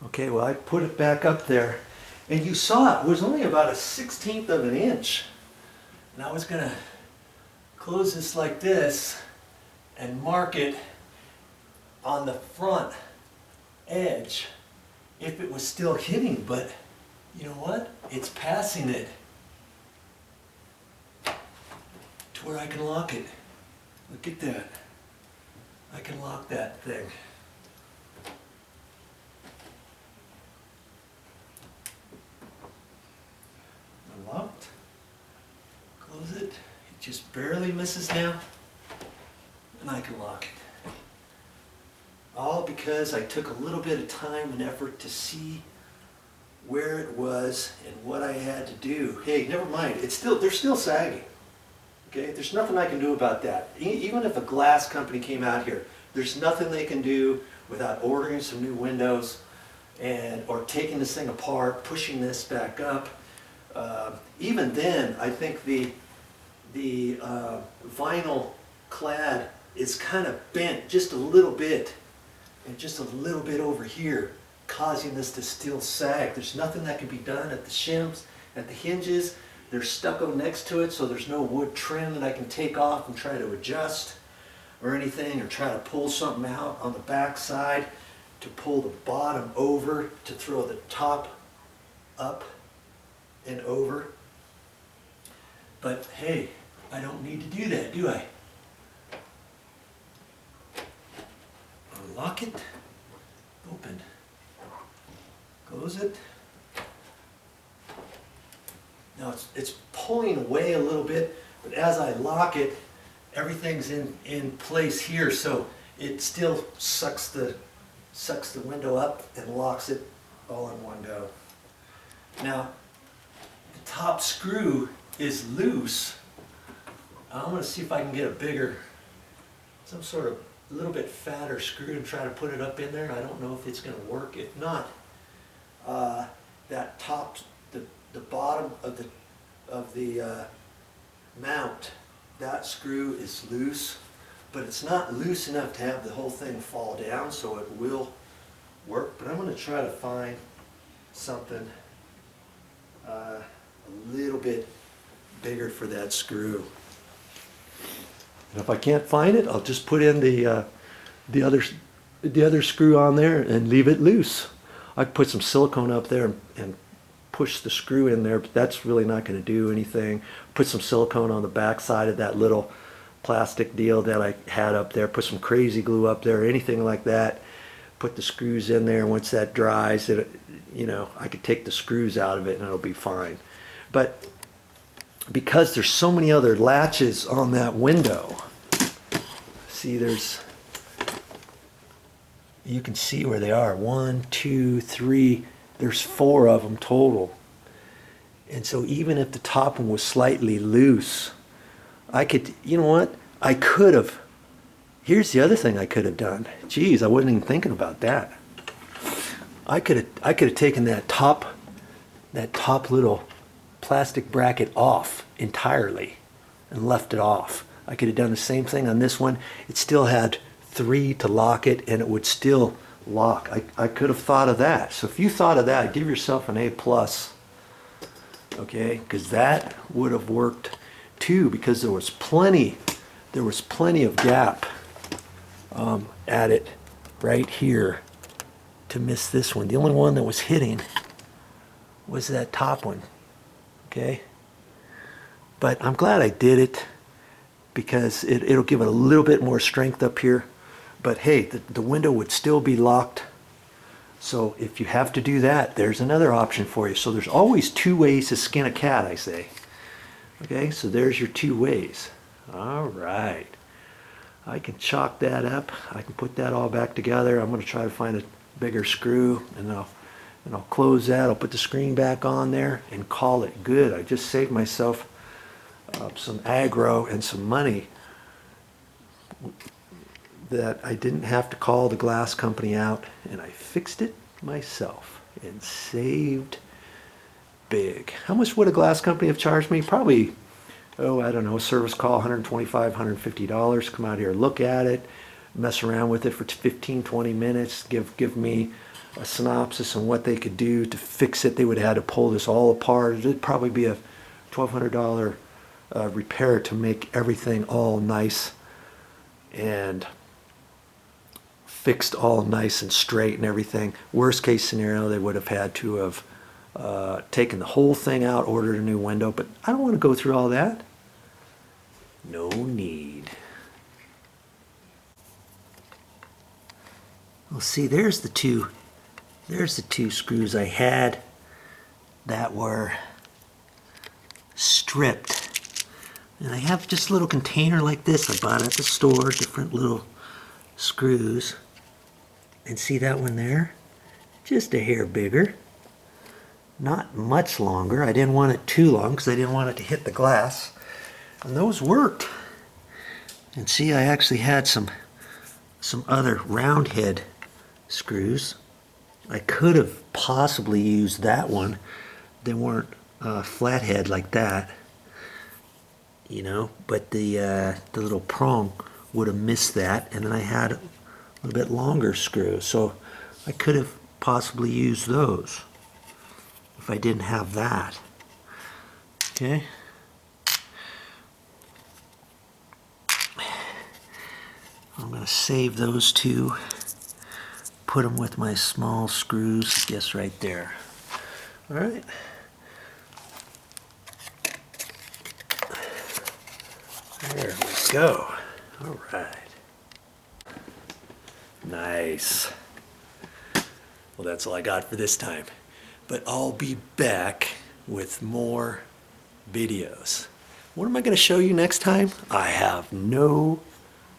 Okay, well I put it back up there and you saw it was only about a 1/16 of an inch. And I was gonna close this like this and mark it on the front edge if it was still hitting, but you know what? It's passing it to where I can lock it. Look at that. I can lock that thing. Unlocked. Close it. It just barely misses now. And I can lock it. All because I took a little bit of time and effort to see where it was and what I had to do. Hey, never mind. They're still sagging. Okay, there's nothing I can do about that. Even if a glass company came out here, there's nothing they can do without ordering some new windows or taking this thing apart, pushing this back up. Even then, I think the vinyl clad is kind of bent just a little bit, and just a little bit over here, causing this to still sag. There's nothing that can be done at the shims, at the hinges. There's stucco next to it, so there's no wood trim that I can take off and try to adjust or anything, or try to pull something out on the back side to pull the bottom over to throw the top up and over. But hey, I don't need to do that, do I? Unlock it, open, close it. Now it's pulling away a little bit, but as I lock it, everything's in place here, so it still sucks the window up and locks it all in one go. Now, the top screw is loose. I'm going to see if I can get a bigger, some sort of a little bit fatter screw and try to put it up in there. I don't know if it's going to work. If not, that top, the bottom of the mount, that screw is loose, but it's not loose enough to have the whole thing fall down, so it will work. But I'm going to try to find something a little bit bigger for that screw. And if I can't find it, I'll just put in the other screw on there and leave it loose. I could put some silicone up there and push the screw in there, but that's really not going to do anything. Put some silicone on the back side of that little plastic deal that I had up there. Put some crazy glue up there, anything like that. Put the screws in there. Once that dries, I could take the screws out of it and it'll be fine. But because there's so many other latches on that window, see, you can see where they are. 1, 2, 3. There's 4 of them total. And so even if the top one was slightly loose, I could, you know what? I could have, here's the other thing I could have done. Geez, I wasn't even thinking about that. I could have taken that top little plastic bracket off entirely and left it off. I could have done the same thing on this one. It still had 3 to lock it, and it would still lock. I could have thought of that. So if you thought of that, give yourself an A+. Okay, because that would have worked too, because there was plenty of gap at it right here to miss this one. The only one that was hitting was that top one. Okay, but I'm glad I did it, because it'll give it a little bit more strength up here. But hey, the window would still be locked. So if you have to do that, there's another option for you. So there's always 2 ways to skin a cat, I say. Okay, so there's your 2 ways. All right. I can chalk that up. I can put that all back together. I'm going to try to find a bigger screw, and I'll close that. I'll put the screen back on there and call it good. I just saved myself some aggro and some money that I didn't have to call the glass company out, and I fixed it myself and saved big. How much would a glass company have charged me? Probably, I don't know, service call, $125, $150. Come out here, look at it, mess around with it for 15-20 minutes, give me a synopsis on what they could do to fix it. They would have had to pull this all apart. It'd probably be a $1,200 repair to make everything all nice and fixed all nice and straight and everything. Worst case scenario, they would have had to have taken the whole thing out, ordered a new window, but I don't want to go through all that. No need. Well, see, there's the two screws I had that were stripped. And I have just a little container like this I bought at the store, different little screws. And see that one there? Just a hair bigger. Not much longer. I didn't want it too long because I didn't want it to hit the glass. And those worked. And see, I actually had some other round head screws. I could have possibly used that one. They weren't flathead like that, you know, but the little prong would have missed that, and then I had a little bit longer screw, so I could have possibly used those if I didn't have that. Okay. I'm going to save those two, put them with my small screws, I guess right there. All right. There we go. All right. Nice. Well, that's all I got for this time. But I'll be back with more videos. What am I going to show you next time? I have no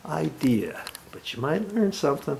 idea, but you might learn something.